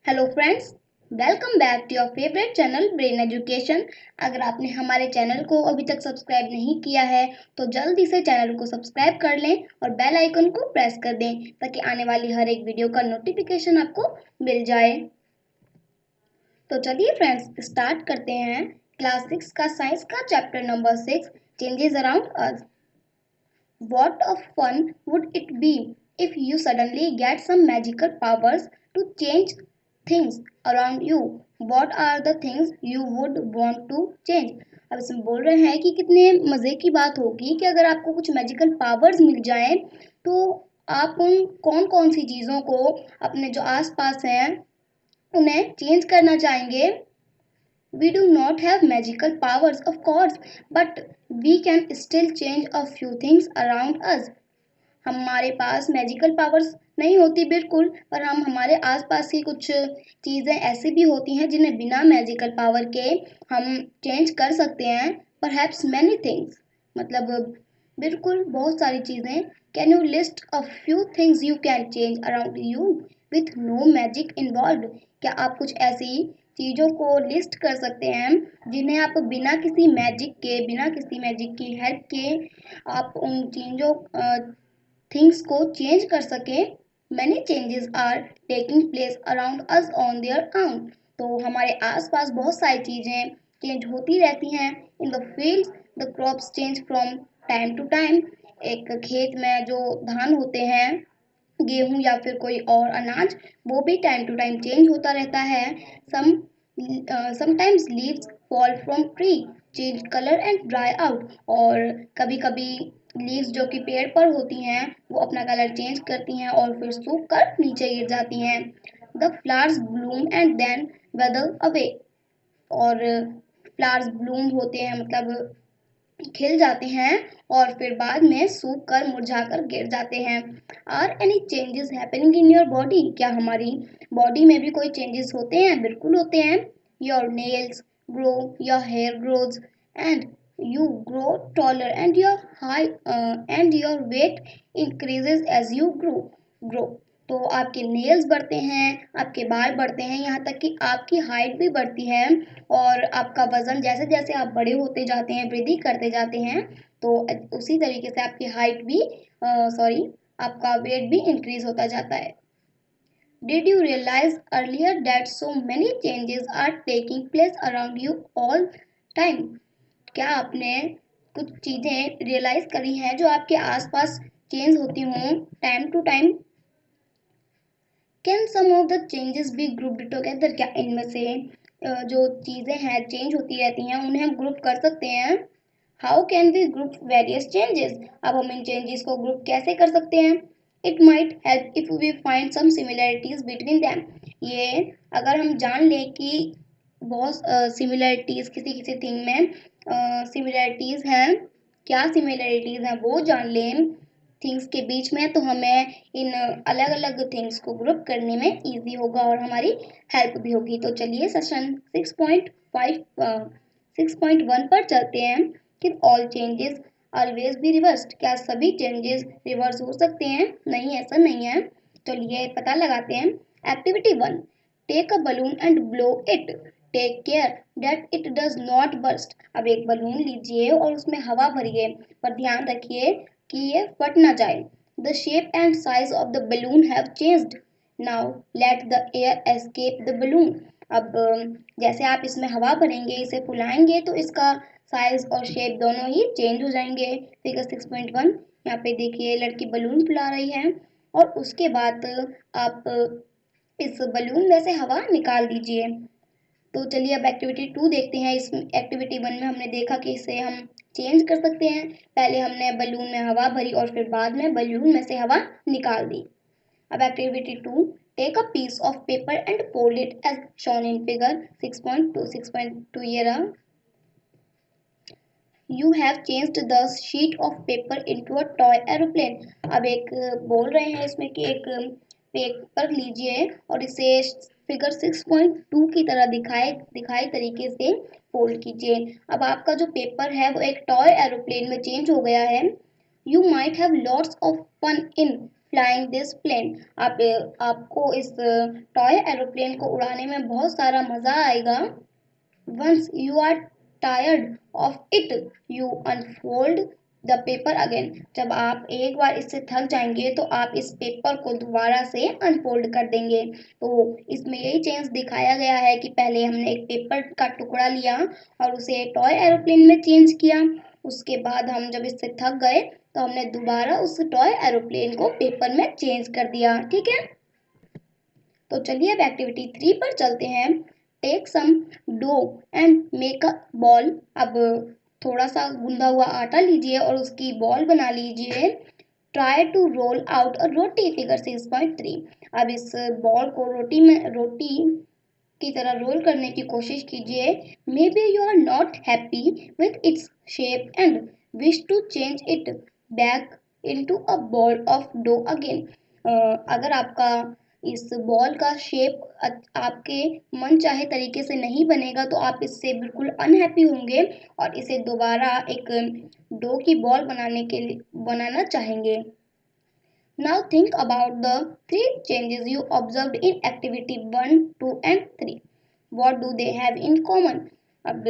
Hello friends, welcome back to your favourite channel brain education. अगर आपने हमारे channel को अभी तक सब्सक्राइब नहीं किया है तो जल्दी से चैनल को सब्सक्राइब कर लें और बेल आइकन को प्रेस कर दें ताकि आने वाली हर एक वीडियो का नोटिफिकेशन आपको मिल जाए। तो चलिए फ्रेंड्स स्टार्ट करते हैं क्लास 6 का साइंस का chapter number 6 changes around us. What of fun would it be if you suddenly get some magical powers to change things around you? What are the things you would want to change? अब इसमें बोल रहे हैं कि कितने मज़े की बात होगी कि अगर आपको कुछ मैजिकल पावर्स मिल जाएं तो आप उन कौन कौन सी चीज़ों को अपने जो आसपास हैं उन्हें चेंज करना चाहेंगे। We do not have magical powers, of course, but we can still change a few things around us. हमारे पास मैजिकल पावर्स नहीं होती बिल्कुल, पर हम हमारे आसपास की कुछ चीज़ें ऐसी भी होती हैं जिन्हें बिना मैजिकल पावर के हम चेंज कर सकते हैं। परहैप्स मैनी थिंग्स, मतलब बिल्कुल बहुत सारी चीज़ें। Can you list a few things you can change around you with no magic involve? क्या आप कुछ ऐसी चीज़ों को लिस्ट कर सकते हैं जिन्हें आप बिना किसी मैजिक के, बिना किसी मैजिक की हेल्प के आप उन चीज़ों थिंग्स को चेंज कर सके। Many changes are taking place around us on their own. तो हमारे आसपास बहुत सारी चीज़ें चेंज होती रहती हैं। In the fields the crops change from time to time. एक खेत में जो धान होते हैं, गेहूं या फिर कोई और अनाज, वो भी टाइम टू टाइम चेंज होता रहता है। Sometimes leaves fall from tree, change colour and dry out. और कभी कभी लीव्स जो कि पेड़ पर होती हैं वो अपना कलर चेंज करती हैं और फिर सूख कर नीचे गिर जाती हैं। The flowers bloom and then wither away. और फ्लावर्स ब्लूम होते हैं, मतलब खिल जाते हैं और फिर बाद में सूख कर मुरझाकर गिर जाते हैं। Are any changes happening in your body? क्या हमारी बॉडी में भी कोई चेंजेस होते हैं? बिल्कुल होते हैं। Your nails grow, your hair grows and you grow taller and your high and your weight increases as you grow। तो आपके नेल्स बढ़ते हैं, आपके बाल बढ़ते हैं, यहाँ तक कि आपकी हाइट भी बढ़ती है। और आपका वजन जैसे जैसे आप बड़े होते जाते हैं, वृद्धि करते जाते हैं, तो उसी तरीके से आपकी हाइट भी आपका वेट भी इंक्रीज होता जाता है। Did you realize earlier that so many changes are taking place around you all time? क्या आपने कुछ चीज़ें रियलाइज करी हैं जो आपके आसपास चेंज होती हों time to time? Can some of the changes be grouped together? क्या इनमें से जो चीज़ें हैं चेंज होती रहती हैं उन्हें हम ग्रुप कर सकते हैं? How can we group various changes? अब हम इन चेंजेस को ग्रुप कैसे कर सकते हैं? It might help if we find some similarities between them. ये अगर हम जान लें कि बहुत सिमिलरिटीज किसी किसी थिंग में सिमिलरिटीज हैं, क्या सिमिलरिटीज हैं वो जान लें थिंग्स के बीच में, तो हमें इन अलग अलग थिंग्स को ग्रुप करने में इजी होगा और हमारी हेल्प भी होगी। तो चलिए सेशन 6.1 पर चलते हैं कि all changes always be reversed? क्या सभी चेंजेस रिवर्स हो सकते हैं? नहीं, ऐसा नहीं है। चलिए पता लगाते हैं। Activity 1, take a balloon and blow it, take care that it does not burst. अब एक बलून लीजिए और उसमें हवा भरिए, पर ध्यान रखिए कि ये फट ना जाए। The shape and size of the balloon have changed, now let the air escape the balloon. अब जैसे आप इसमें हवा भरेंगे, इसे फुलाएंगे, तो इसका साइज और शेप दोनों ही चेंज हो जाएंगे। फिगर 6.1, यहाँ पे देखिए लड़की बलून फुला रही है और उसके बाद आप इस बलून में से हवा निकाल दीजिए। तो चलिए अब एक्टिविटी 2 देखते हैं। इस एक्टिविटी 1 में हमने देखा कि इसे हम चेंज कर सकते हैं। पहले हमने बलून में हवा भरी और फिर बाद में बलून में से हवा निकाल दी। अब activity 2, take a piece of paper and fold it as shown in figure 6.2 ये रहा। You have changed the sheet of paper into a toy aeroplane. अब एक बोल रहे हैं इसमें कि एक पेपर लीजिए और इसे फिगर 6.2 की तरह दिखाए तरीके से फोल्ड कीजिए। अब आपका जो पेपर है वो एक टॉय एरोप्लेन में चेंज हो गया है। You might have lots of fun in flying this plane. आपको इस टॉय एरोप्लेन को उड़ाने में बहुत सारा मज़ा आएगा। Once you are tired of it you unfold the paper again. जब आप एक बार इससे थक जाएंगे तो आप इस पेपर को दोबारा से अनफोल्ड कर देंगे। तो इसमें यही चेंज दिखाया गया है कि पहले हमने एक पेपर का टुकड़ा लिया और उसे टॉय एरोप्लेन में चेंज किया। उसके बाद हम जब इससे थक गए तो हमने दोबारा उस टॉय एरोप्लेन को पेपर में चेंज कर दिया। ठीक है, तो चलिए अब एक्टिविटी 3 पर चलते हैं। Take some dough and make a ball. अब थोड़ा सा गूंदा हुआ आटा लीजिए और उसकी बॉल बना लीजिए। Try to roll out a roti, figure 6.3। अब इस बॉल को रोटी की तरह रोल करने की कोशिश कीजिए। May be you are not happy with its shape and wish to change it back into a ball of dough again. अगर आपका इस बॉल का शेप आपके मन चाहे तरीके से नहीं बनेगा तो आप इससे बिल्कुल अनहैप्पी होंगे और इसे दोबारा एक डो की बॉल बनाना चाहेंगे। Now think about the three changes you observed in activity 1, 2 and 3. What do they have in common? अब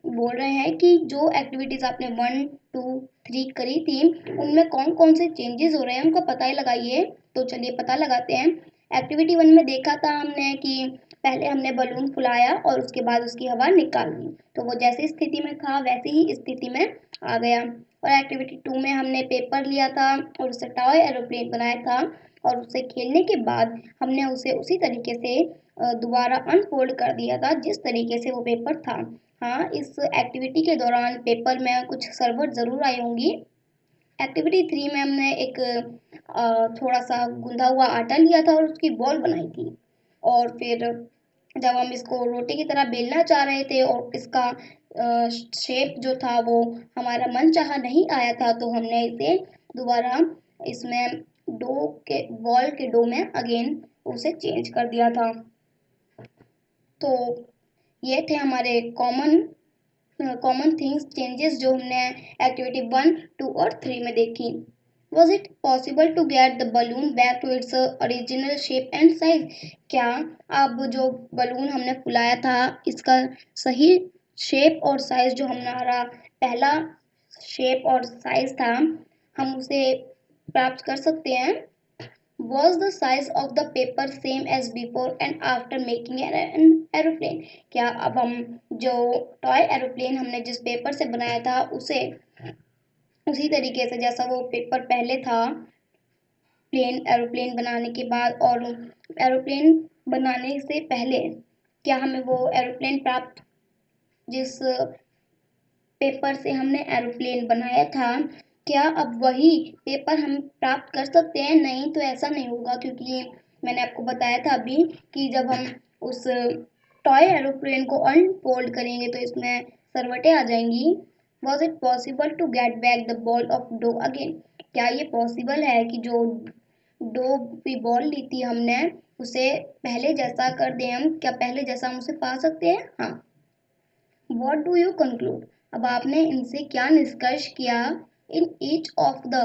बोल रहे हैं कि जो एक्टिविटीज आपने 1, 2, 3 करी थी उनमें कौन कौन से चेंजेस हो रहे हैं उनका पता ही लगाइए। तो चलिए पता लगाते हैं। एक्टिविटी 1 में देखा था हमने कि पहले हमने बलून फुलाया और उसके बाद उसकी हवा निकाल दी, तो वो जैसी स्थिति में था वैसी ही स्थिति में आ गया। और एक्टिविटी 2 में हमने पेपर लिया था और उससे टॉय एरोप्लेन बनाया था और उससे खेलने के बाद हमने उसे उसी तरीके से दोबारा अनफोल्ड कर दिया था जिस तरीके से वो पेपर था। हाँ, इस एक्टिविटी के दौरान पेपर में कुछ सरवट ज़रूर आई होंगी। एक्टिविटी 3 में हमने एक थोड़ा सा गूंदा हुआ आटा लिया था और उसकी बॉल बनाई थी और फिर जब हम इसको रोटी की तरह बेलना चाह रहे थे और इसका शेप जो था वो हमारा मन चाहा नहीं आया था तो हमने इसे दोबारा इसमें बॉल के डो में अगेन उसे चेंज कर दिया था। तो ये थे हमारे कॉमन थिंग्स चेंजेस जो हमने एक्टिविटी 1, 2 और 3 में देखी। Was it possible to get the balloon back to its original shape and size? क्या अब जो बलून हमने फुलाया था इसका सही शेप और साइज जो हमारा पहला शेप और साइज था हम उसे प्राप्त कर सकते हैं? Was the size of the paper same as before and after making an aeroplane? क्या अब हम जो टॉय एरोप्लेन हमने जिस पेपर से बनाया था उसे उसी तरीके से जैसा वो पेपर पहले था एरोप्लेन बनाने के बाद और एरोप्लेन बनाने से पहले क्या हमें वो एरोप्लेन प्राप्त जिस पेपर से हमने एरोप्लेन बनाया था क्या अब वही पेपर हम प्राप्त कर सकते हैं? नहीं, तो ऐसा नहीं होगा क्योंकि मैंने आपको बताया था अभी कि जब हम उस टॉय एरोप्लेन को अनफोल्ड करेंगे तो इसमें सरवटें आ जाएंगी। Was it possible to get back the ball of dough again? क्या ये पॉसिबल है कि जो डो की बॉल ली थी हमने उसे पहले जैसा कर दें हम? क्या पहले जैसा हम उसे पा सकते हैं? हाँ। What do you conclude? अब आपने इनसे क्या निष्कर्ष किया? In each of the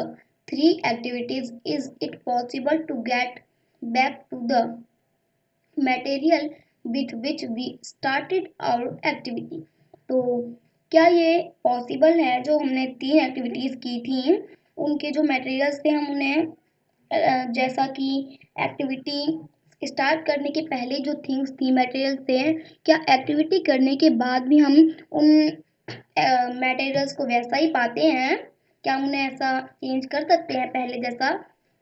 three activities, is it possible to get back to the material with which we started our activity? तो क्या ये पॉसिबल है जो हमने 3 एक्टिविटीज़ की थी उनके जो मटेरियल्स थे हम उन्हें जैसा कि एक्टिविटी स्टार्ट करने के पहले जो थिंग्स थी मटेरियल्स थे क्या एक्टिविटी करने के बाद भी हम उन मटेरियल्स को वैसा ही पाते हैं? क्या हम उन्हें ऐसा चेंज कर सकते हैं पहले जैसा?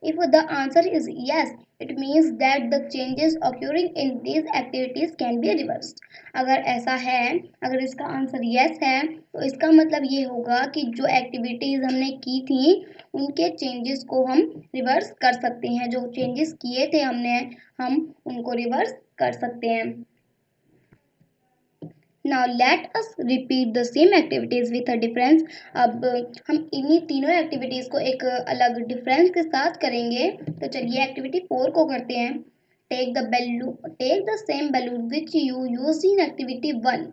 If the answer is yes it means that the changes occurring in these activities can be reversed. अगर ऐसा है, अगर इसका आंसर यस है तो इसका मतलब ये होगा कि जो एक्टिविटीज़ हमने की थी उनके चेंजेस को हम रिवर्स कर सकते हैं। जो चेंजेस किए थे हमने हम उनको रिवर्स कर सकते हैं। Now let us repeat the same activities with a difference. अब हम इन्हीं तीनों एक्टिविटीज़ को एक अलग डिफरेंस के साथ करेंगे। तो चलिए एक्टिविटी 4 को करते हैं। Take the same balloon which you used in activity 1.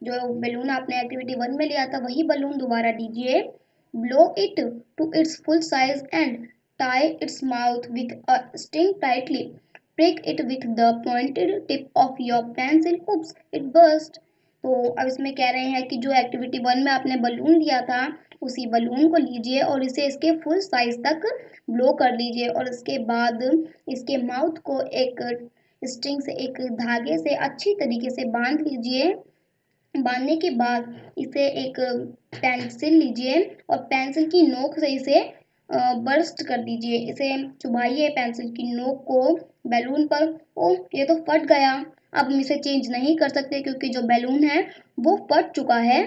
जो बैलून आपने एक्टिविटी 1 में लिया था वही बैलून दोबारा दीजिए। Blow it to its full size and tie its mouth with a string tightly. Prick it with the pointed tip of your pencil. Oops, it burst. तो अब इसमें कह रहे हैं कि जो एक्टिविटी 1 में आपने बलून लिया था उसी बलून को लीजिए और इसे इसके फुल साइज तक ब्लो कर लीजिए और उसके बाद इसके माउथ को एक स्ट्रिंग से, एक धागे से अच्छी तरीके से बांध लीजिए। बांधने के बाद इसे एक पेंसिल लीजिए और पेंसिल की नोक से इसे बर्स्ट कर दीजिए। इसे चुभाइए पेंसिल की नोक को बैलून पर। ओ, ये तो फट गया। अब हम इसे चेंज नहीं कर सकते क्योंकि जो बैलून है वो फट चुका है।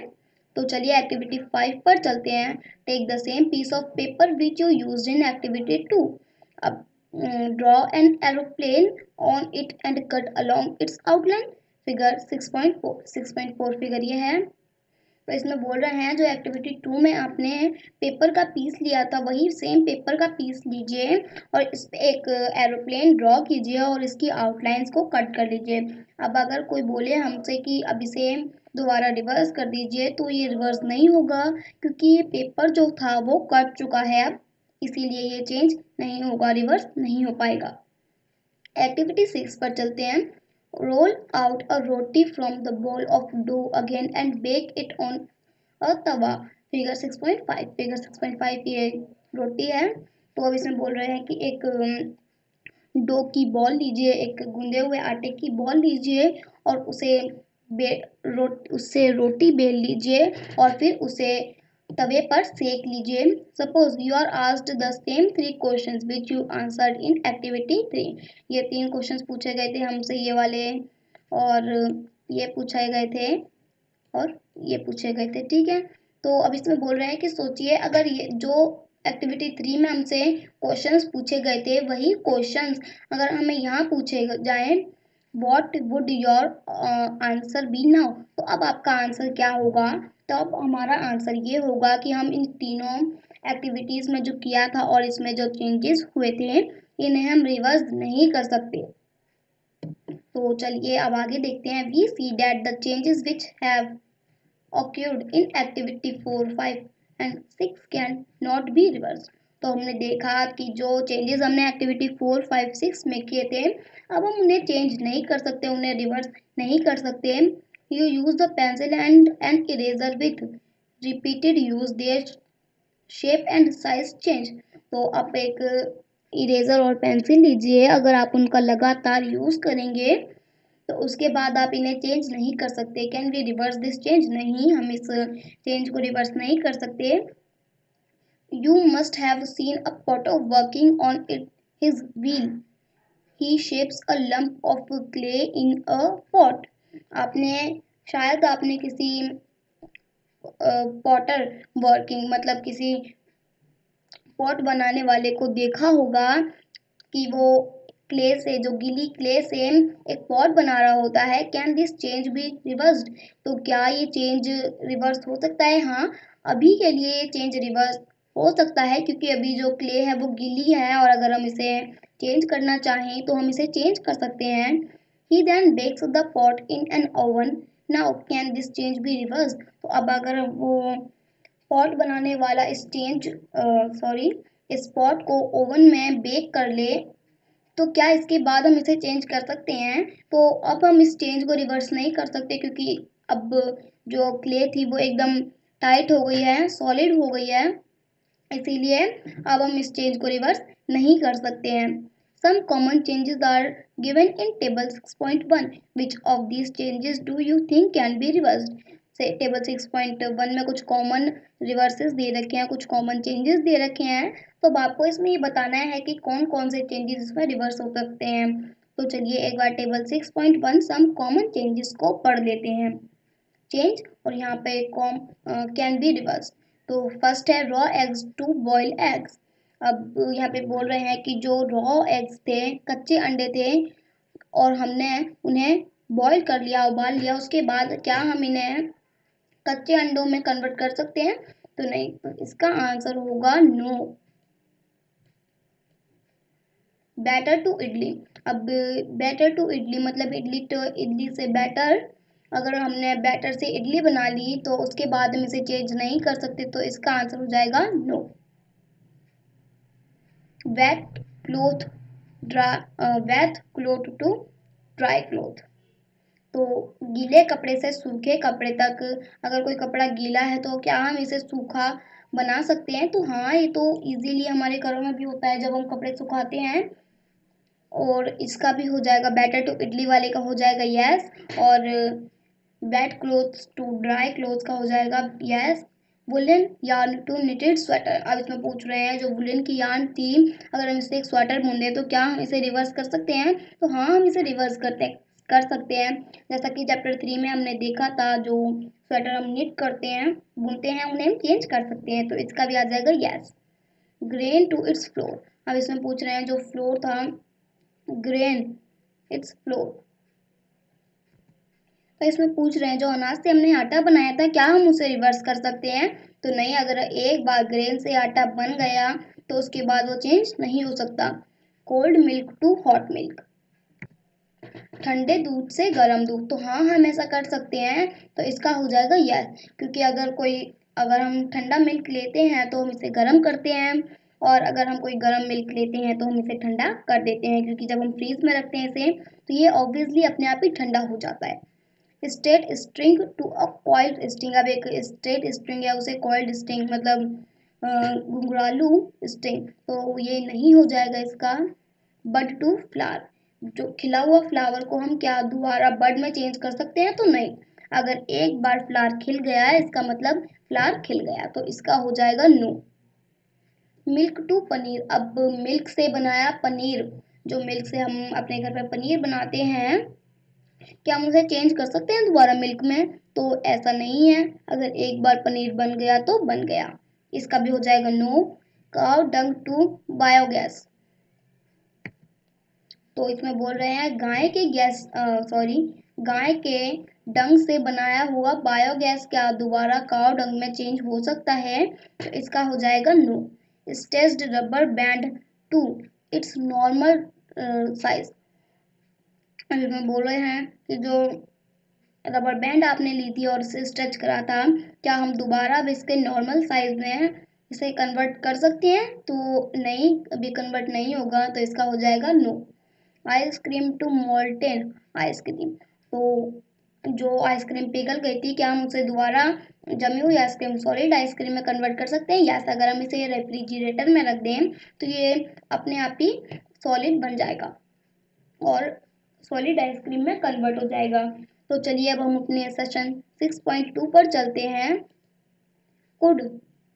तो चलिए एक्टिविटी 5 पर चलते हैं। Take the same piece of paper which you used in activity 2। अब draw an aeroplane on it and cut along its outline. Figure 6.4 figure ये है। तो इसमें बोल रहे हैं जो एक्टिविटी 2 में आपने पेपर का पीस लिया था वही सेम पेपर का पीस लीजिए और इस पे एक एरोप्लेन ड्रॉ कीजिए और इसकी आउटलाइंस को कट कर लीजिए। अब अगर कोई बोले हमसे कि अब इसे दोबारा रिवर्स कर दीजिए तो ये रिवर्स नहीं होगा क्योंकि ये पेपर जो था वो कट चुका है अब, इसीलिए ये चेंज नहीं होगा, रिवर्स नहीं हो पाएगा। एक्टिविटी 6 पर चलते हैं। Roll out a roti from the ball of dough again and bake it on a tava. Figure 6.5 ये रोटी है। तो अब इसमें बोल रहे हैं कि एक डो की बॉल लीजिए, एक गूंदे हुए आटे की बॉल लीजिए और उससे रोटी बेल लीजिए और फिर उसे तवे पर सेक लीजिए। Suppose you are asked the same 3 questions which you answered in activity 3। ये 3 क्वेश्चंस पूछे गए थे हमसे, ये वाले और ये पूछे गए थे और ये पूछे गए थे, ठीक है। तो अब इसमें बोल रहे हैं कि सोचिए अगर ये जो एक्टिविटी 3 में हमसे क्वेश्चंस पूछे गए थे वही क्वेश्चंस अगर हमें यहाँ पूछे जाए, what would your answer be now. तो अब आपका आंसर क्या होगा। तो अब हमारा आंसर ये होगा कि हम इन तीनों एक्टिविटीज़ में जो किया था और इसमें जो चेंजेस हुए थे इन्हें हम रिवर्स नहीं कर सकते। तो चलिए अब आगे देखते हैं। We see that the changes which have occurred in activity 4, 5 and 6 can not be reversed। तो हमने देखा कि जो चेंजेस हमने एक्टिविटी 4, 5, 6 में किए थे अब हम उन्हें चेंज नहीं कर सकते, उन्हें रिवर्स नहीं कर सकते। You use the pencil and an eraser with repeated use their shape and size change. तो आप एक इरेजर और पेंसिल लीजिए, अगर आप उनका लगातार यूज करेंगे तो उसके बाद आप इन्हें चेंज नहीं कर सकते। Can we reverse this change, नहीं, हम इस चेंज को रिवर्स नहीं कर सकते। You must have seen a potter working on it his wheel, he shapes a lump of clay in a pot. आपने किसी पॉटर वर्किंग मतलब किसी पॉट बनाने वाले को देखा होगा कि वो क्ले से, जो गीली क्ले से एक पॉट बना रहा होता है। Can this change B reversed, तो क्या ये चेंज रिवर्स हो सकता है। हाँ, अभी के लिए ये चेंज रिवर्स हो सकता है क्योंकि अभी जो क्ले है वो गीली है और अगर हम इसे चेंज करना चाहें तो हम इसे चेंज कर सकते हैं। He then bakes the pot in an oven, now can this change be reverse. तो अब अगर वो पॉट बनाने वाला इस पॉट को ओवन में बेक कर ले तो क्या इसके बाद हम इसे चेंज कर सकते हैं। तो अब हम इस चेंज को रिवर्स नहीं कर सकते क्योंकि अब जो क्ले थी वो एकदम टाइट हो गई है, सॉलिड हो गई है, इसीलिए अब हम इस चेंज को रिवर्स नहीं कर सकते हैं। Some common changes are given in table 6.1, which of these changes do you think can be reversed. से टेबल 6.1 में कुछ कॉमन रिवर्सेस दे रखे हैं, कुछ कॉमन चेंजेस दे रखे हैं। तो अब आपको इसमें ये बताना है कि कौन कौन से चेंजेस इसमें रिवर्स हो सकते हैं। तो चलिए एक बार टेबल 6.1 सम कॉमन चेंजेस को पढ़ लेते हैं। चेंज और यहाँ पे कैन बी रिवर्स। तो फर्स्ट है raw eggs to boil eggs. अब यहाँ पे बोल रहे हैं कि जो रॉ एग्स थे, कच्चे अंडे थे और हमने उन्हें बॉईल कर लिया, उबाल लिया, उसके बाद क्या हम इन्हें कच्चे अंडों में कन्वर्ट कर सकते हैं। तो नहीं, तो इसका आंसर होगा नो। Batter to idli. अब बैटर टू इडली मतलब इडली से बैटर, अगर हमने बैटर से इडली बना ली तो उसके बाद हम इसे चेंज नहीं कर सकते, तो इसका आंसर हो जाएगा no. Wet cloth wet cloth to dry cloth. तो गीले कपड़े से सूखे कपड़े तक, अगर कोई कपड़ा गीला है तो क्या हम इसे सूखा बना सकते हैं? तो हाँ, ये तो इजीली हमारे घरों में भी होता है जब हम कपड़े सुखाते हैं। और इसका भी हो जाएगा, बेटर टू इडली वाले का हो जाएगा यस, और wet clothes to dry clothes का हो जाएगा yes. Woollen yarn to knitted sweater. अब इसमें पूछ रहे हैं जो वुलन की यार्न थी, अगर हम इससे एक स्वेटर बुन दें तो क्या हम इसे रिवर्स कर सकते हैं? तो हाँ, हम इसे रिवर्स कर सकते हैं। जैसा कि चैप्टर 3 में हमने देखा था, जो स्वेटर हम निट करते हैं, बुनते हैं, उन्हें हम चेंज कर सकते हैं। तो इसका भी आ जाएगा yes. Grain to its flour. अब इसमें पूछ रहे हैं जो फ्लोर था, ग्रेन इट्स फ्लोर। तो इसमें पूछ रहे हैं जो अनाज से हमने आटा बनाया था, क्या हम उसे रिवर्स कर सकते हैं? तो नहीं, अगर एक बार ग्रेन से आटा बन गया तो उसके बाद वो चेंज नहीं हो सकता। Cold milk to hot milk. ठंडे दूध से गर्म दूध। तो हाँ, हम ऐसा कर सकते हैं। तो इसका हो जाएगा यस, क्योंकि अगर हम ठंडा मिल्क लेते हैं तो हम इसे गर्म करते हैं, और अगर हम कोई गर्म मिल्क लेते हैं तो हम इसे ठंडा कर देते हैं, क्योंकि जब हम फ्रीज में रखते हैं इसे तो ये ऑब्वियसली अपने आप ही ठंडा हो जाता है। Straight string to a coiled string. अब एक स्ट्रेट स्ट्रिंग है, उसे कॉइल्ड स्ट्रिंग मतलब घुंघरालू स्ट्रिंग, तो ये नहीं हो जाएगा इसका। बड टू फ्लावर। जो खिला हुआ फ्लावर को हम क्या दोबारा बड में चेंज कर सकते हैं? तो नहीं। अगर एक बार फ्लावर खिल गया है, इसका मतलब फ्लावर खिल गया, तो इसका हो जाएगा नो। Milk to paneer. अब मिल्क से बनाया पनीर, जो मिल्क से हम अपने घर पर पनीर बनाते हैं, क्या हम उसे चेंज कर सकते हैं दोबारा मिल्क में? तो ऐसा नहीं है। अगर एक बार पनीर बन गया तो बन गया। इसका भी हो जाएगा नो। काव डंग टू बायोगैस। तो इसमें बोल रहे हैं गाय के डंग से बनाया हुआ बायोगैस क्या दोबारा काव डंग में चेंज हो सकता है? तो इसका हो जाएगा no. Stretched rubber band to its normal size. इसमें बोल रहे हैं कि जो रबर बैंड आपने ली थी और इसे स्ट्रेच करा था, क्या हम दोबारा अब इसके नॉर्मल साइज में इसे कन्वर्ट कर सकते हैं? तो नहीं, अभी कन्वर्ट नहीं होगा, तो इसका हो जाएगा no. Ice cream to molten ice cream. तो जो आइसक्रीम पिघल गई थी, क्या हम उसे दोबारा जमी हुई आइसक्रीम सॉलिड आइसक्रीम में कन्वर्ट कर सकते हैं? यस, अगर हम इसे रेफ्रिजरेटर में रख दें तो ये अपने आप ही सॉलिड बन जाएगा और सॉलिड आइसक्रीम में कन्वर्ट हो जाएगा। तो चलिए अब हम अपने सेशन 6.2 पर चलते हैं। Could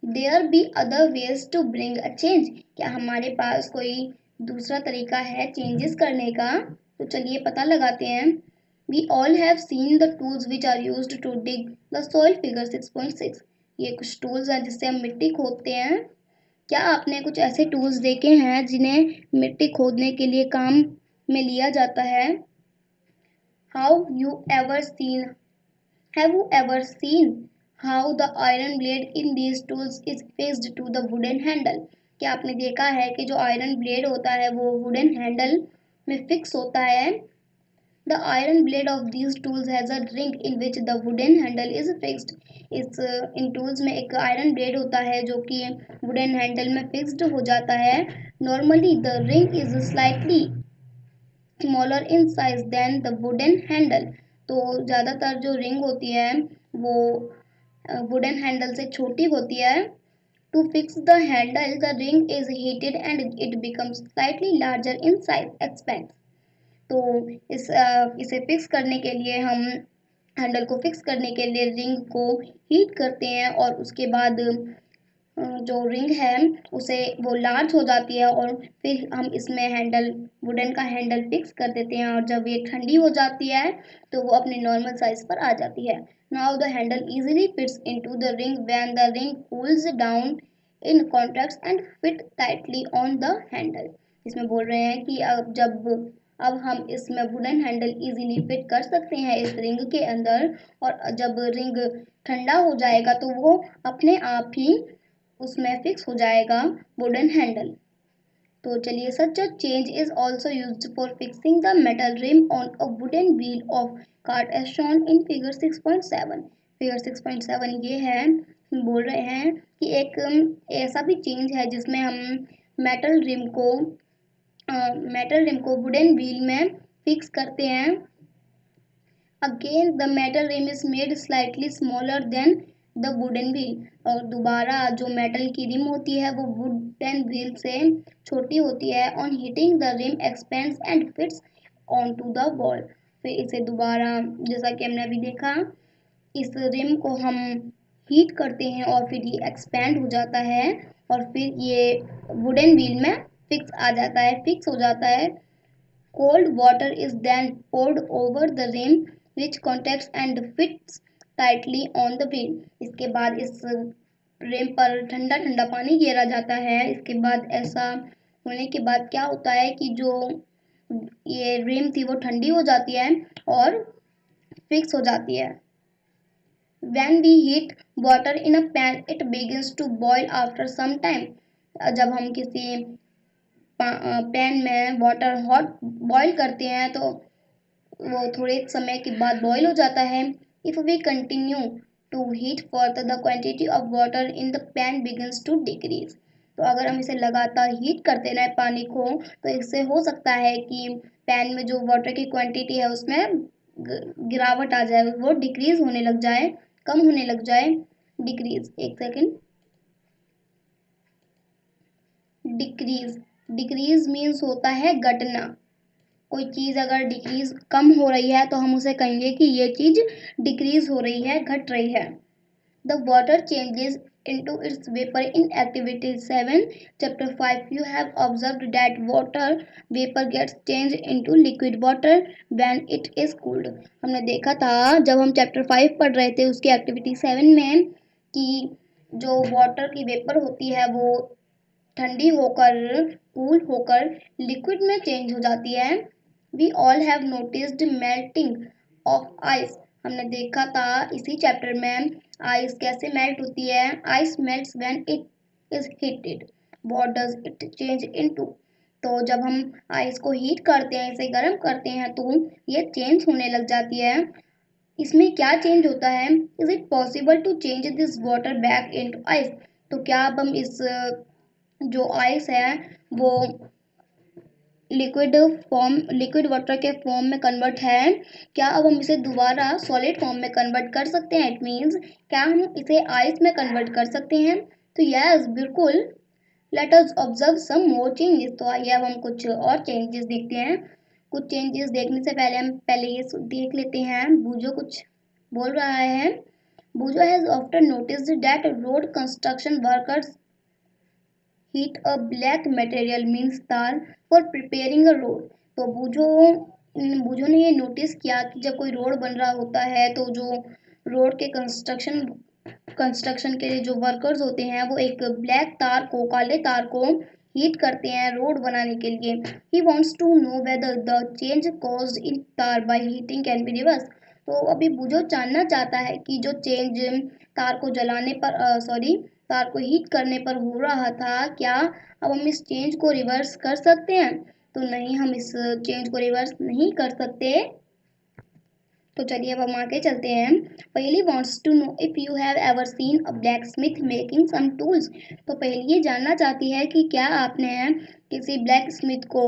there be other ways to bring a change. क्या हमारे पास कोई दूसरा तरीका है चेंजेस करने का? तो चलिए पता लगाते हैं। We all have seen the tools which are used to dig the soil. Figure 6.6। ये कुछ टूल्स हैं जिससे हम मिट्टी खोदते हैं। क्या आपने कुछ ऐसे टूल्स देखे हैं जिन्हें मिट्टी खोदने के लिए काम में लिया जाता है? How you ever seen Have you ever seen how the iron blade in these tools is fixed to the wooden handle? क्या आपने देखा है कि जो आयरन ब्लेड होता है वो वुडन हैंडल में फिक्स होता है? The iron blade of these tools has a ring in which the wooden handle is fixed. In tools में एक आयरन ब्लेड होता है जो कि वुडन हैंडल में फिक्स्ड हो जाता है। Normally the ring is slightly smaller in size than the wooden handle. तो ज़्यादातर जो रिंग होती है वो वुडन हैंडल से छोटी होती है। To fix the handle the ring is heated and it becomes slightly larger in size expand. तो इसे फिक्स करने के लिए हम हैंडल को फिक्स करने के लिए रिंग को हीट करते हैं, और उसके बाद जो रिंग है उसे वो लार्ज हो जाती है, और फिर हम इसमें वुडन का हैंडल फिक्स कर देते हैं, और जब ये ठंडी हो जाती है तो वो अपने नॉर्मल साइज पर आ जाती है। Now the handle easily fits into the ring when the ring cools down in contacts and fit tightly on the handle. इसमें बोल रहे हैं कि अब हम इसमें वुडन हैंडल इजीली फिट कर सकते हैं इस रिंग के अंदर, और जब रिंग ठंडा हो जाएगा तो वो अपने आप ही उसमें फिक्स हो जाएगा वुडन हैंडल। तो चलिए, such a change is also used for fixing the metal rim on a wooden wheel of cart as shown in figure 6.7। Figure 6.7 ये है, बोल रहे हैं कि एक ऐसा भी चेंज है जिसमें हम मेटल रिम को वुडन व्हील में फिक्स करते हैं। Again the metal rim is made slightly smaller than the wooden wheel, और दोबारा जो मेटल की रिम होती है वो वुडन व्हील से छोटी होती है। On heating the rim expands and fits on to the wall. फिर इसे दोबारा, जैसा कि हमने अभी देखा, इस रिम को हम हीट करते हैं और फिर ये एक्सपेंड हो जाता है और फिर ये वुडन व्हील में फिक्स हो जाता है। Cold water is then poured over the rim which contacts and fits tightly on the wheel। इसके बाद इस रिम पर ठंडा ठंडा पानी गिरा जाता है। इसके बाद ऐसा होने के बाद क्या होता है कि जो ये रिम थी वो ठंडी हो जाती है और फिक्स हो जाती है। When we heat water in a pan, it begins to boil after some time। जब हम किसी पैन में वाटर हॉट बॉईल करते हैं तो वो थोड़े समय के बाद बॉईल हो जाता है। If we continue to heat further the quantity of water in the pan begins to decrease. तो अगर हम इसे लगातार हीट करते रहें पानी को, तो इससे हो सकता है कि पैन में जो वाटर की क्वांटिटी है उसमें गिरावट आ जाए, वो डिक्रीज होने लग जाए, कम होने लग जाए। डिक्रीज, एक सेकेंड। डिक्रीज मीन्स होता है घटना। कोई चीज़ अगर डिक्रीज कम हो रही है तो हम उसे कहेंगे कि ये चीज़ डिक्रीज हो रही है, घट रही है। The water changes into its vapor in activity 7 chapter 5 you have observed that water vapor gets changed into liquid water when it is cooled। हमने देखा था जब हम चैप्टर 5 पढ़ रहे थे उसकी एक्टिविटी 7 में कि जो वाटर की वेपर होती है वो ठंडी होकर, कूल होकर लिक्विड में चेंज हो जाती है। We all have noticed melting of ice. हमने देखा था इसी चैप्टर में आइस कैसे मेल्ट होती है। Ice melts when it is heated. What does it change into. तो जब हम आइस को हीट करते हैं, इसे गर्म करते हैं, तो ये चेंज होने लग जाती है। इसमें क्या चेंज होता है? Is it possible to change this water back into ice. तो क्या अब हम इस जो आइस है वो लिक्विड वाटर के फॉर्म में कन्वर्ट है, क्या अब हम इसे दोबारा सॉलिड फॉर्म में कन्वर्ट कर सकते हैं? इट मीन्स क्या हम इसे आइस में कन्वर्ट कर सकते हैं? तो यस, बिल्कुल। Let us observe some more changes. तो आइए अब हम कुछ और चेंजेस देखते हैं। कुछ चेंजेस देखने से पहले हम ये देख लेते हैं बूजो कुछ बोल रहा है। Boojho has often noticed that road construction workers heat a black material means tar for preparing a road. तो बूजो ने ये नोटिस किया कि जब कोई रोड बन रहा होता है तो जो रोड के कंस्ट्रक्शन के लिए जो वर्कर्स होते हैं वो एक काले तार को हीट करते हैं रोड बनाने के लिए। He wants to know whether the change caused in tar by heating can be reverse. तो अभी बूजो जानना चाहता है कि जो चेंज तार को जलाने पर तार को हीट करने पर हो रहा था, क्या अब हम इस चेंज को रिवर्स कर सकते हैं? तो नहीं, हम इस चेंज को रिवर्स नहीं कर सकते। तो चलिए अब हम आगे चलते हैं। Paheli wants to know if you have ever seen a blacksmith making some tools. तो पहली ये जानना चाहती है कि क्या आपने किसी ब्लैक स्मिथ को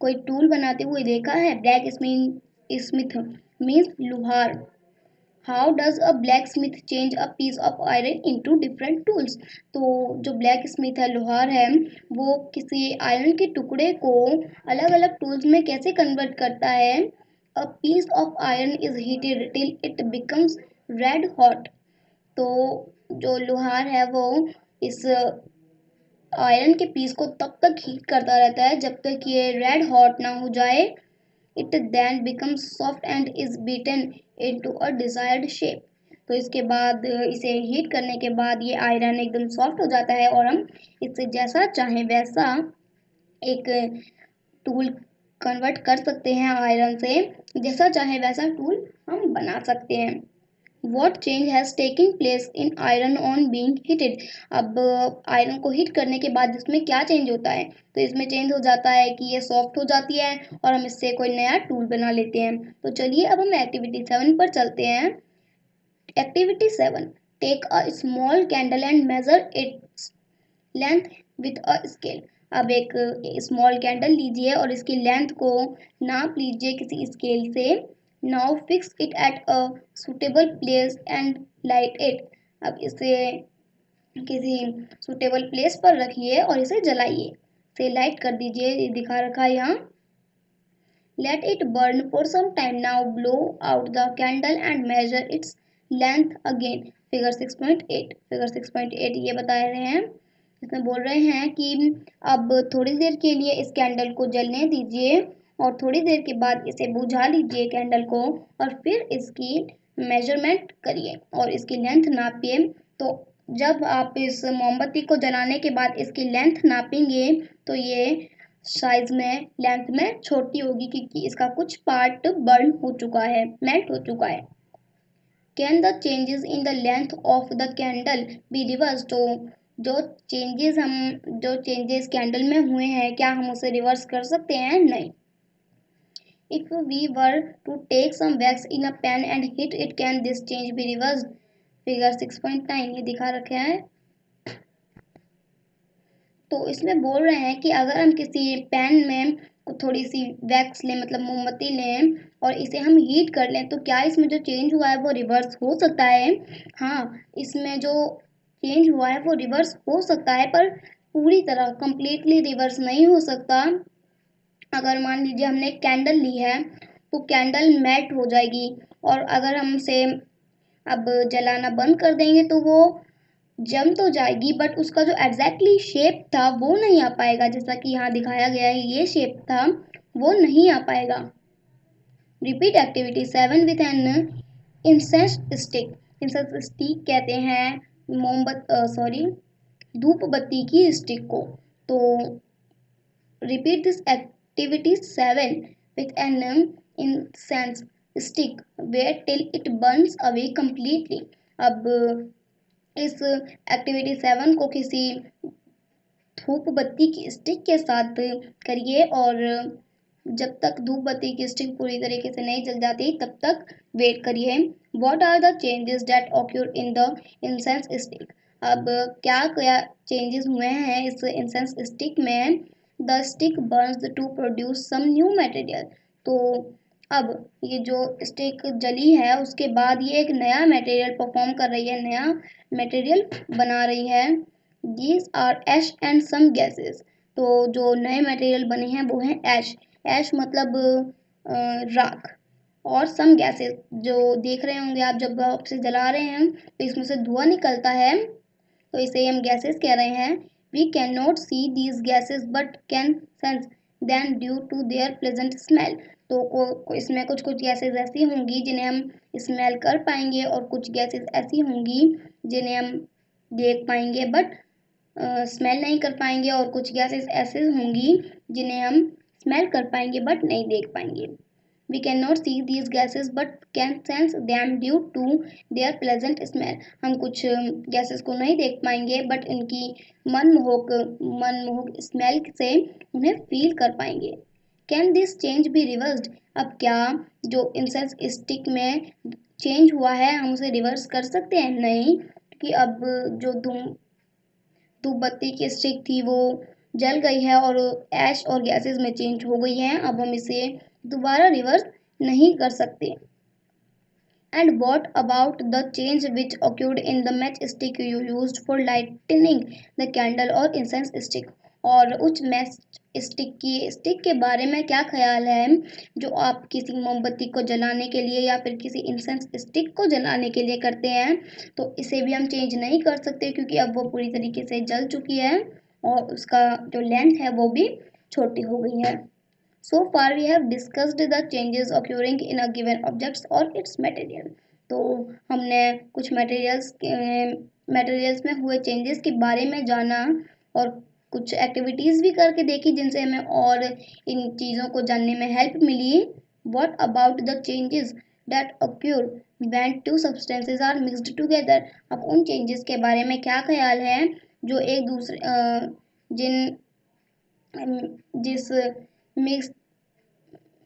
कोई टूल बनाते हुए देखा है? ब्लैक स्मिथ मीन्स लोहार। How does a blacksmith change a piece of iron into different tools. तो जो ब्लैक स्मिथ है, लोहार है, वो किसी आयरन के टुकड़े को अलग अलग टूल्स में कैसे कन्वर्ट करता है? A piece of iron is heated till it becomes red hot. तो जो लोहार है वो इस आयरन के पीस को तब तक हीट करता रहता है जब तक ये रेड हॉट ना हो जाए। It then becomes soft and is beaten into a desired shape। तो इसके बाद इसे हीट करने के बाद ये आयरन एकदम सॉफ्ट हो जाता है और हम इससे जैसा चाहें वैसा एक टूल कन्वर्ट कर सकते हैं। आयरन से जैसा चाहे वैसा टूल हम बना सकते हैं। What change has taken place in iron on being heated। अब आयरन को हीट करने के बाद इसमें क्या चेंज होता है? तो इसमें चेंज हो जाता है कि ये सॉफ्ट हो जाती है और हम इससे कोई नया टूल बना लेते हैं। तो चलिए अब हम एक्टिविटी 7 पर चलते हैं। Activity 7, take a small candle and measure its length with a scale. अब एक स्मॉल कैंडल लीजिए और इसकी लेंथ को नाप लीजिए किसी स्केल से। Now fix it at a suitable place and light it. अब इसे किसी सुटेबल प्लेस पर रखिए और इसे जलाइए। इसे लाइट कर दीजिए, ये दिखा रखा है यहाँ। Let it burn for some time. Now blow out the candle and measure its length again. Figure 6.8। Figure 6.8 ये बता रहे हैं, इसमें बोल रहे हैं कि अब थोड़ी देर के लिए इस कैंडल को जलने दीजिए और थोड़ी देर के बाद इसे बुझा लीजिए कैंडल को, और फिर इसकी मेजरमेंट करिए और इसकी लेंथ नापिए। तो जब आप इस मोमबत्ती को जलाने के बाद इसकी लेंथ नापेंगे तो ये साइज में, लेंथ में छोटी होगी क्योंकि इसका कुछ पार्ट बर्न हो चुका है, मेल्ट हो चुका है। Can the changes in the length of the candle B reverse. तो जो चेंजेस कैंडल में हुए हैं, क्या हम उसे रिवर्स कर सकते हैं? नहीं। If we were to take some wax in a pan and heat it, can this change be reverse. Figure 6.9 ये दिखा रखे हैं। तो इसमें बोल रहे हैं कि अगर हम किसी पैन में थोड़ी सी वैक्स लें, मतलब मोमबत्ती लें, और इसे हम हीट कर लें, तो क्या इसमें जो चेंज हुआ है वो रिवर्स हो सकता है? हाँ, इसमें जो चेंज हुआ है वो रिवर्स हो सकता है, पर पूरी तरह कंप्लीटली रिवर्स नहीं हो सकता। अगर मान लीजिए हमने एक कैंडल ली है तो कैंडल मेल्ट हो जाएगी, और अगर हम उसे अब जलाना बंद कर देंगे तो वो जम तो जाएगी, बट उसका जो एग्जैक्टली शेप था वो नहीं आ पाएगा। जैसा कि यहाँ दिखाया गया है, ये शेप था, वो नहीं आ पाएगा। Repeat activity 7 with an incense stick. Incense stick कहते हैं धूप बत्ती की स्टिक को। तो repeat this activity 7 with an incense stick wait till it burns away completely। अब इस एक्टिविटी 7 को किसी धूप बत्ती की स्टिक के साथ करिए, और जब तक धूप बत्ती की स्टिक पूरी तरीके से नहीं जल जाती तब तक वेट करिए। What are the changes that occurred in the incense stick? अब क्या क्या चेंजेस हुए हैं इस इंसेंस स्टिक में? The stick burns to produce some new material। तो अब ये जो स्टिक जली है उसके बाद ये एक नया मटेरियल परफॉर्म कर रही है, नया मटेरियल बना रही है। These are ash and some gases। तो जो नए मटेरियल बने हैं वो हैं ऐश। ऐश मतलब राख, और सम गैसेस, जो देख रहे होंगे आप जब आप से जला रहे हैं तो इसमें से धुआं निकलता है, तो इसे हम गैसेस कह रहे हैं। We can not see these gases but can sense them due to their pleasant smell. तो इसमें कुछ कुछ गैसेस ऐसी होंगी जिन्हें हम स्मेल कर पाएंगे, और कुछ गैसेस ऐसी होंगी जिन्हें हम देख पाएंगे बट स्मेल नहीं कर पाएंगे, और कुछ गैसेस ऐसे होंगी जिन्हें हम स्मेल कर पाएंगे बट नहीं देख पाएंगे। We cannot see these gases but can sense them due to their pleasant smell। हम कुछ गैसेस को नहीं देख पाएंगे बट इनकी मनमोहक स्मेल से उन्हें फील कर पाएंगे। Can this change be reversed? अब क्या जो इंसेंस स्टिक में चेंज हुआ है हम उसे रिवर्स कर सकते हैं? नहीं, क्योंकि अब जो धूप बत्ती की स्टिक थी वो जल गई है और ऐश और गैसेस में चेंज हो गई है। अब हम इसे दोबारा रिवर्स नहीं कर सकते। And what about the change which occurred in the matchstick you used for lighting the candle or incense stick? और उस मैच स्टिक के बारे में क्या ख्याल है जो आप किसी मोमबत्ती को जलाने के लिए या फिर किसी इंसेंस स्टिक को जलाने के लिए करते हैं? तो इसे भी हम चेंज नहीं कर सकते क्योंकि अब वो पूरी तरीके से जल चुकी है और उसका जो लेंथ है वो भी छोटी हो गई है। So far we have discussed the changes occurring in a given objects or its material। तो हमने कुछ मटेरियल्स में हुए चेंजेस के बारे में जाना और कुछ एक्टिविटीज़ भी करके देखी जिनसे हमें और इन चीज़ों को जानने में हेल्प मिली। What about the changes that occur when two substances are mixed together? अब उन चेंजेस के बारे में क्या ख्याल है जो एक दूसरे जिस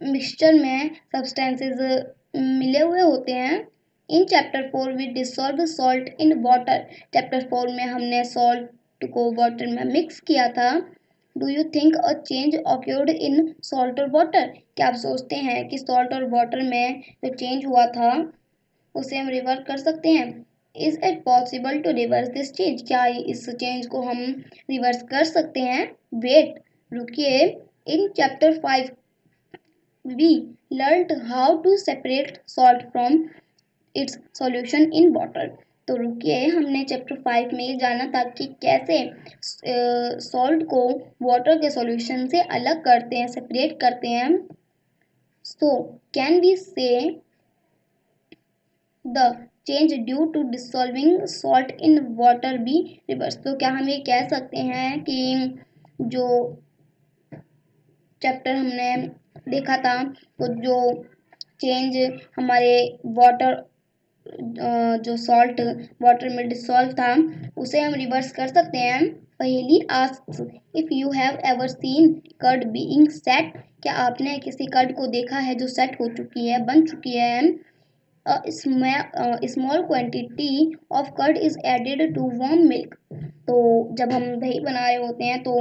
मिक्सचर में सब्सटेंसेस मिले हुए होते हैं। In chapter 4 we dissolve salt in water. Chapter 4 में हमने सॉल्ट को वाटर में मिक्स किया था। Do you think a change occurred in salt और वाटर? क्या आप सोचते हैं कि सॉल्ट और वाटर में जो चेंज हुआ था उसे हम रिवर्स कर सकते हैं? Is it possible to reverse this change? क्या इस चेंज को हम रिवर्स कर सकते हैं? वेट, रुकिए। In chapter 5 we learn how to separate salt from its solution in water. तो रुकिए, हमने चैप्टर 5 में ये जाना था कि कैसे सॉल्ट को वाटर के सॉल्यूशन से अलग करते हैं, सेपरेट करते हैं। So can we say the change due to dissolving salt in water be reverse? तो क्या हम ये कह सकते हैं कि जो चैप्टर हमने देखा था तो जो चेंज हमारे वाटर जो सॉल्ट वाटर में डिसॉल्व था उसे हम रिवर्स कर सकते हैं? Paheli asks if you have ever seen curd being set? क्या आपने किसी कर्ड को देखा है जो सेट हो चुकी है, बन चुकी है? Small quantity of curd is added to warm milk. तो जब हम दही बना रहे होते हैं तो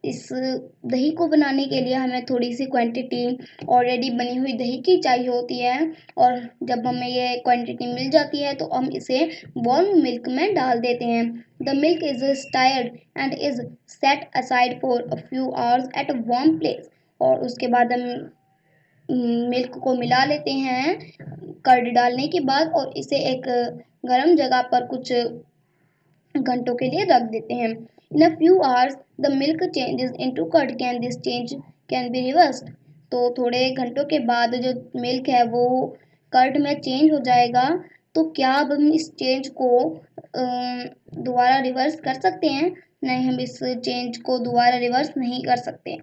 इस दही को बनाने के लिए हमें थोड़ी सी क्वांटिटी ऑलरेडी बनी हुई दही की चाहिए होती है, और जब हमें ये क्वांटिटी मिल जाती है तो हम इसे वार्म मिल्क में डाल देते हैं। The milk is stirred and is set aside for a few hours at a warm place. और उसके बाद हम मिल्क को मिला लेते हैं कर्ड डालने के बाद और इसे एक गर्म जगह पर कुछ घंटों के लिए रख देते हैं। In a few hours the milk changes into curd, can this change can be reversed? तो थोड़े घंटों के बाद जो मिल्क है वो कर्ड में चेंज हो जाएगा। तो क्या अब हम इस चेंज को दोबारा रिवर्स कर सकते हैं? नहीं, हम इस चेंज को दोबारा रिवर्स नहीं कर सकते।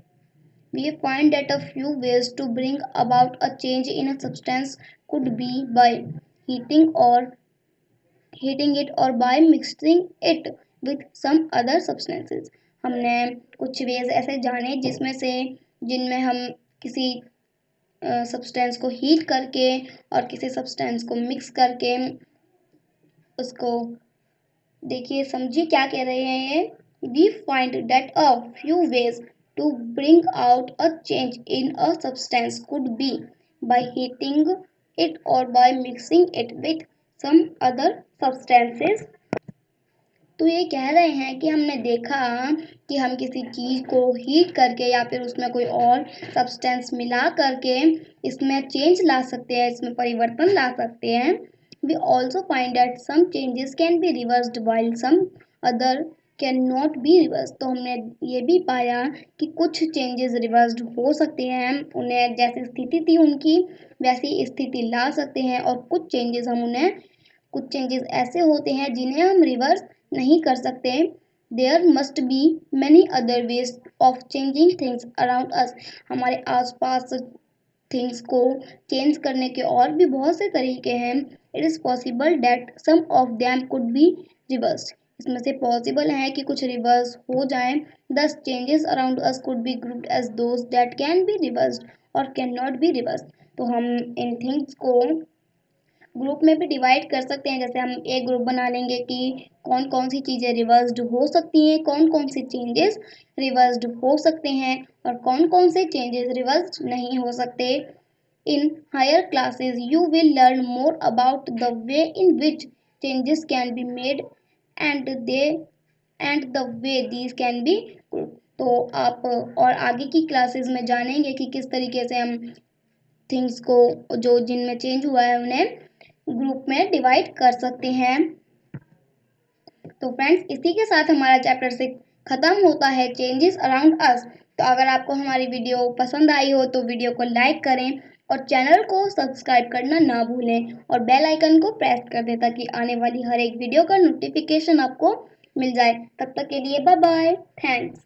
We find that a few ways to bring about a change in a substance could be by heating or heating it or by mixing it with some other substances। हमने कुछ veg ऐसे जाने जिनमें हम किसी सब्सटेंस को heat करके और किसी सब्सटेंस को मिक्स करके उसको, देखिए समझिए क्या कह रहे हैं ये। We find that a few ways to bring out a change in a substance could be by heating it और by mixing it with some other substances. तो ये कह रहे हैं कि हमने देखा कि हम किसी चीज़ को हीट करके या फिर उसमें कोई और सब्सटेंस मिला करके इसमें चेंज ला सकते हैं, इसमें परिवर्तन ला सकते हैं। We also find that some changes can be reversed while some other can not be reverse. तो हमने ये भी पाया कि कुछ चेंजेस रिवर्स्ड हो सकते हैं, उन्हें जैसी स्थिति थी उनकी वैसी स्थिति ला सकते हैं, और कुछ चेंजेस ऐसे होते हैं जिन्हें हम रिवर्स नहीं कर सकते। There must be many other ways of changing things around us. हमारे आसपास थिंग्स को चेंज करने के और भी बहुत से तरीके हैं। It is possible that some of them could be reversed. इसमें से पॉसिबल है कि कुछ रिवर्स हो जाएं। These changes around us could be grouped as those that can be reversed और कैन नॉट बी रिवर्स्ड। तो हम इन थिंग्स को ग्रुप में भी डिवाइड कर सकते हैं। जैसे हम एक ग्रुप बना लेंगे कि कौन कौन सी चीज़ें रिवर्स्ड हो सकती हैं, कौन कौन सी चेंजेस रिवर्स्ड हो सकते हैं और कौन कौन से चेंजेस रिवर्स्ड नहीं हो सकते। In higher classes you will learn more about the way in which changes can be made and the way these can be group. तो आप और आगे की क्लासेस में जानेंगे कि किस तरीके से हम थिंग्स को जो जिनमें चेंज हुआ है उन्हें ग्रुप में डिवाइड कर सकते हैं। तो फ्रेंड्स, इसी के साथ हमारा चैप्टर 6 खत्म होता है, चेंजेस अराउंड अस। तो अगर आपको हमारी वीडियो पसंद आई हो तो वीडियो को लाइक करें और चैनल को सब्सक्राइब करना ना भूलें और बेल आइकन को प्रेस कर दें ताकि आने वाली हर एक वीडियो का नोटिफिकेशन आपको मिल जाए। तब तक के लिए बाय बाय, थैंक्स।